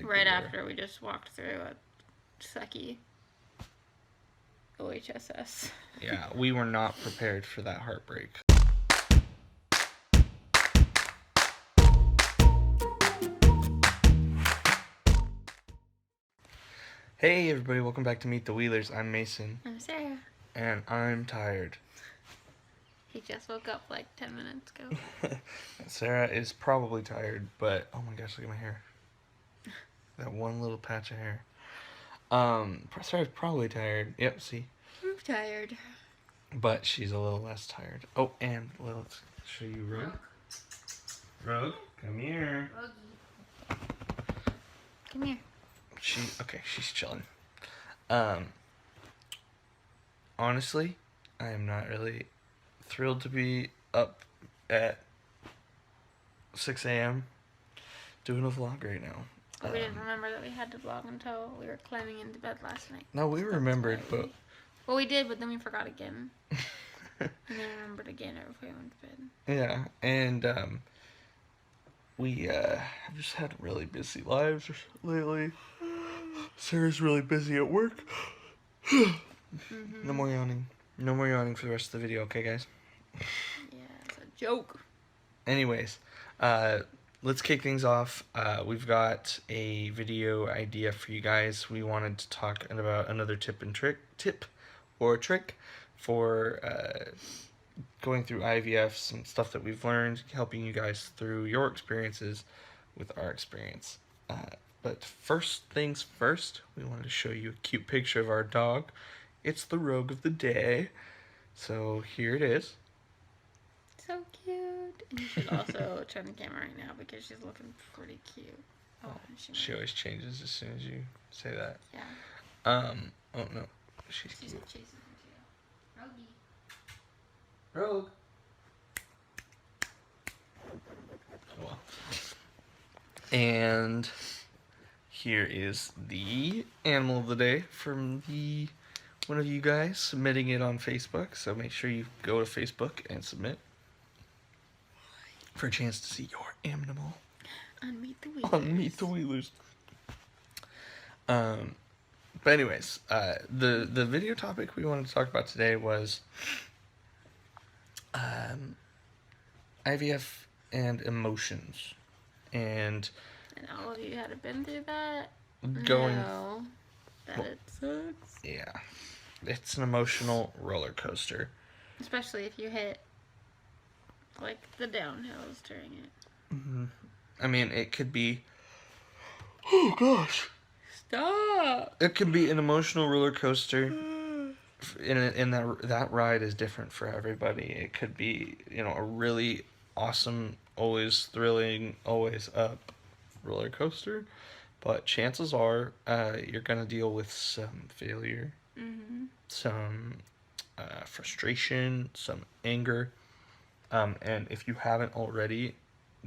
Right after we just walked through a sucky OHSS. Yeah, we were not prepared for that heartbreak. Hey everybody, welcome back to Meet the Wheelers. I'm Mason. I'm Sarah. And I'm tired. He just woke up like 10 minutes ago. Sarah is probably tired, but oh my gosh, look at my hair. That one little patch of hair. Sarah's probably tired. Yep, see? I'm tired. But she's a little less tired. Oh, and let's show you Rogue. Rogue, come here. Come here. She's chilling. Honestly, I am not really thrilled to be up at 6 a.m. doing a vlog right now. We didn't remember that we had to vlog until we were climbing into bed last night. No, we remembered, but... Well, we did, but then we forgot again. And then remembered again after we went to bed. Yeah, and we have just had really busy lives lately. Sarah's really busy at work. No more yawning. No more yawning for the rest of the video, okay, guys? Yeah, it's a joke. Anyways, let's kick things off. We've got a video idea for you guys. We wanted to talk about another tip or trick for going through IVF, some stuff that we've learned, helping you guys through your experiences with our experience. But first things first, we wanted to show you a cute picture of our dog. It's the Rogue of the day. So here it is. So cute. And you should also turn the camera right now because she's looking pretty cute. Oh, she always changes as soon as you say that. Yeah. Oh no. She's cute. Chasing her tail. Rogue. Oh well. And here is the animal of the day from one of you guys submitting it on Facebook. So make sure you go to Facebook and submit for a chance to see your animal on Meet the Wheelers. On Meet the Wheelers. But anyways, the video topic we wanted to talk about today was IVF and emotions. And all of you had been through that? Well, it sucks. Yeah. It's an emotional roller coaster. Especially if you hit, like, the downhills during it. Mm-hmm. I mean, it could be... Oh, gosh. Stop! It could be an emotional roller coaster. And that ride is different for everybody. It could be, a really awesome, always thrilling, always up roller coaster. But chances are you're going to deal with some failure, some frustration, some anger. And if you haven't already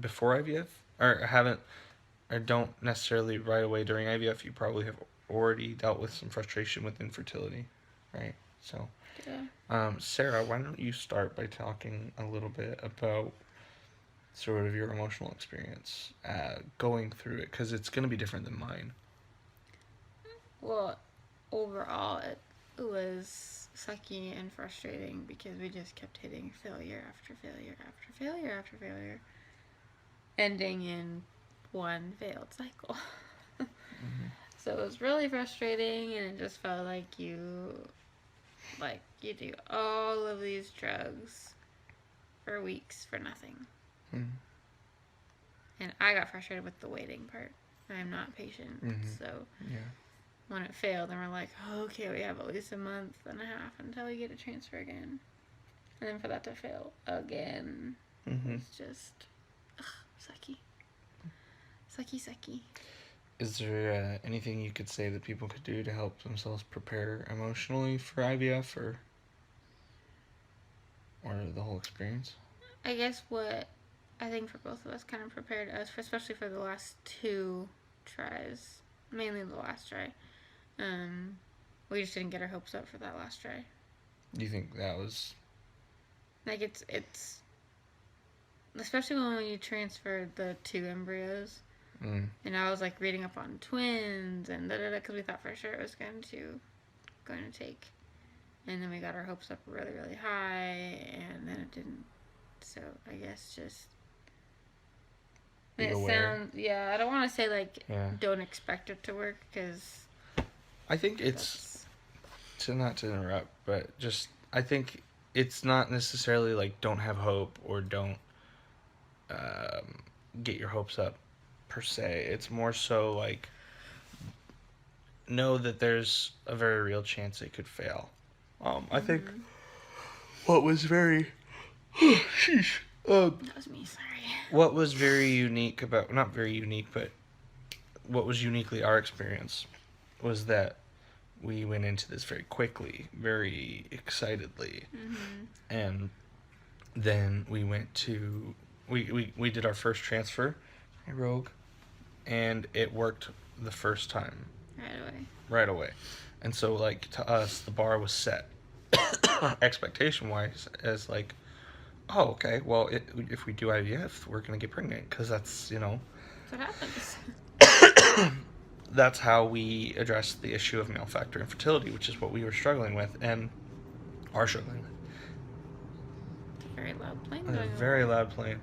before IVF, or don't necessarily right away during IVF, you probably have already dealt with some frustration with infertility, right? So, yeah. Sarah, why don't you start by talking a little bit about sort of your emotional experience going through it, because it's going to be different than mine. Well, overall, it was sucky and frustrating because we just kept hitting failure after failure after failure after failure, ending in one failed cycle. So it was really frustrating, and it just felt like you do all of these drugs for weeks for nothing. And I got frustrated with the waiting part. I'm not patient, so when it failed, then we're like, okay, we have at least a month and a half until we get a transfer again, and then for that to fail again, it's just sucky. Is there anything you could say that people could do to help themselves prepare emotionally for IVF or the whole experience? I guess what I think for both of us kind of prepared us, especially for the last two tries, mainly the last try. We just didn't get our hopes up for that last try. Do you think that was... Like, it's especially when you transferred the two embryos, And I was like reading up on twins and because we thought for sure it was going to take. And then we got our hopes up really, really high, and then it didn't. So I guess just. Be It aware. sounds, yeah, I don't want to say like Yeah. don't expect it to work because I think it's not to interrupt, but just I think it's not necessarily like don't have hope or don't get your hopes up per se. It's more so like know that there's a very real chance it could fail. I think what was very sheesh. that was me. Sorry. What was very unique about not very unique, but what was uniquely our experience was that we went into this very quickly, very excitedly, and then we went to we did our first transfer, Rogue, and it worked the first time right away, and so like to us the bar was set expectation wise as like, oh okay, well if we do IVF we're gonna get pregnant because that's That's what happens. that's how we address the issue of male factor infertility, which is what we were struggling with and are struggling with. It's a very loud plane. A very loud plane.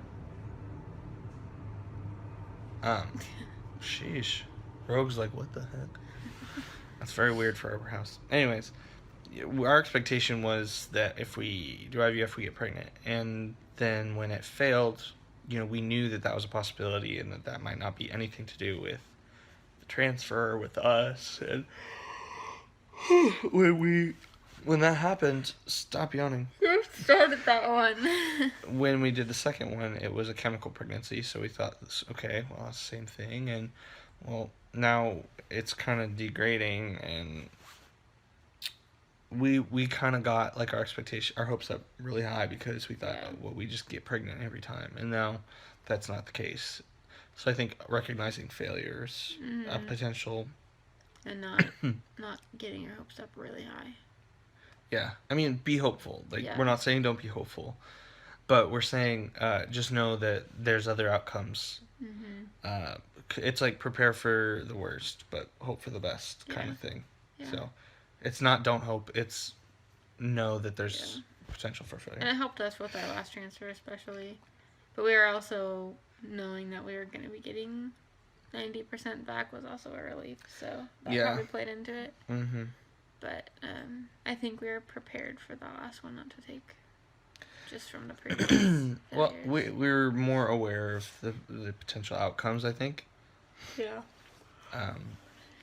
Sheesh. Rogue's like, what the heck? That's very weird for our house. Anyways, our expectation was that if we do IVF, we get pregnant. And then when it failed, we knew that that was a possibility and that might not be anything to do with the transfer, with us. And when that happened, stop yawning. You started that one. When we did the second one, it was a chemical pregnancy, so we thought, okay, well, it's the same thing, and, well, now it's kind of degrading, and we kind of got, like, our hopes up really high, because we thought, well, we just get pregnant every time, and now that's not the case. So I think recognizing failures, a potential... And not getting your hopes up really high. Yeah, I mean, be hopeful. Like, we're not saying don't be hopeful, but we're saying just know that there's other outcomes. It's like prepare for the worst, but hope for the best kind of thing. Yeah. So it's not don't hope, it's know that there's potential for failure. And it helped us with our last transfer especially. But we were also knowing that we were going to be getting 90% back was also a relief, so that probably played into it. But I think we were prepared for the last one not to take, just from the previous. Well, we were more aware of the potential outcomes, I think. Yeah.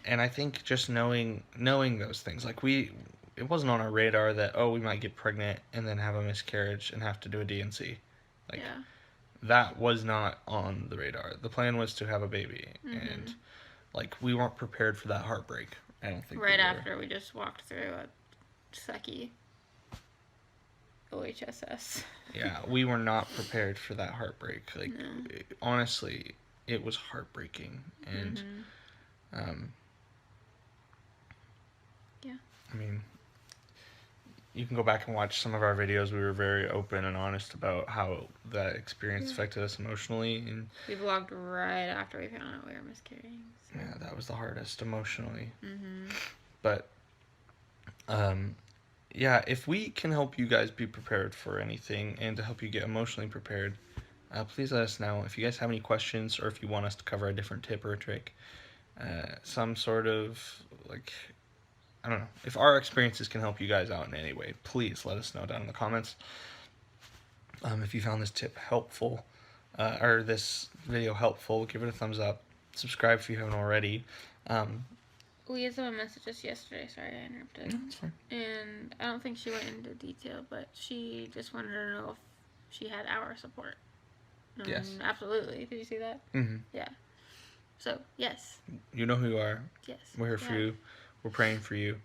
And I think just knowing those things, like it wasn't on our radar that, oh, we might get pregnant and then have a miscarriage and have to do a D&C. Like, that was not on the radar. The plan was to have a baby, and like we weren't prepared for that heartbreak. I don't think. Right after we just walked through a sucky OHSS. Yeah, we were not prepared for that heartbreak. Like, honestly, it was heartbreaking, and yeah. I mean, you can go back and watch some of our videos. We were very open and honest about how that experience affected us emotionally, and we vlogged right after we found out we were miscarrying. So. Yeah, that was the hardest emotionally. But, yeah, if we can help you guys be prepared for anything and to help you get emotionally prepared, please let us know. If you guys have any questions or if you want us to cover a different tip or a trick, some sort of, like, I don't know. If our experiences can help you guys out in any way, please let us know down in the comments. If you found this tip helpful, or this video helpful, give it a thumbs up. Subscribe if you haven't already. We had someone message us yesterday. Sorry, I interrupted. No, it's fine. And I don't think she went into detail, but she just wanted to know if she had our support. Yes. Absolutely. Did you see that? Yeah. So, yes. You know who you are. Yes. We're here for you. We're praying for you.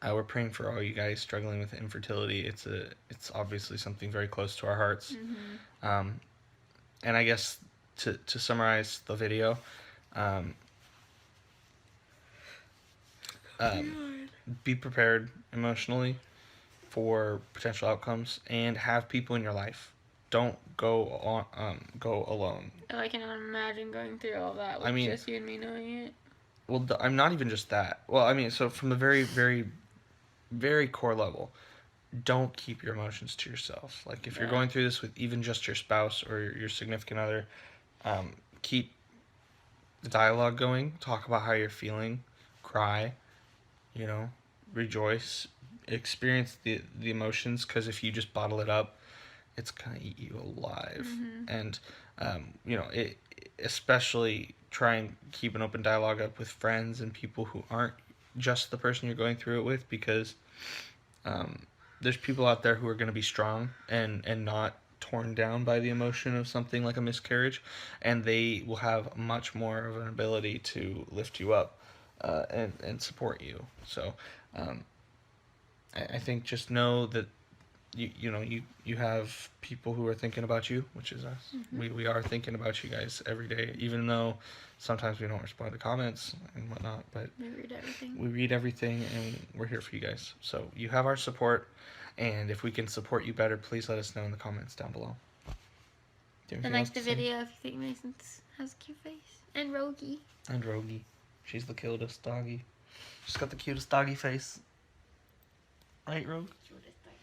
We're praying for all you guys struggling with infertility. It's obviously something very close to our hearts. And I guess to summarize the video, be prepared emotionally for potential outcomes and have people in your life don't go alone. Oh, I cannot imagine going through all that with just you and me knowing it. Well, I'm not even just that. Well, I mean, so from the very, very, very core level, don't keep your emotions to yourself. Like, if you're going through this with even just your spouse or your significant other, keep the dialogue going. Talk about how you're feeling. Cry. Rejoice. Experience the emotions, because if you just bottle it up, it's gonna eat you alive. And especially try and keep an open dialogue up with friends and people who aren't just the person you're going through it with, because there's people out there who are going to be strong and not torn down by the emotion of something like a miscarriage, and they will have much more of an ability to lift you up and support you. So I think just know that you have people who are thinking about you, which is us. We are thinking about you guys every day, even though sometimes we don't respond to comments and whatnot, but we read everything. We read everything, and we're here for you guys. So you have our support, and if we can support you better, please let us know in the comments down below. And like the video if you think Mason has a cute face. And Rogie. She's the cutest doggy. She's got the cutest doggy face. Right, Rogue? Cutest doggy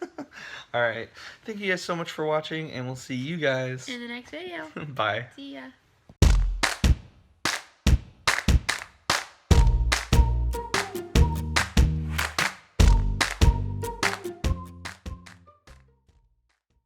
face. Alright. Thank you guys so much for watching, and we'll see you guys in the next video. Bye. See ya.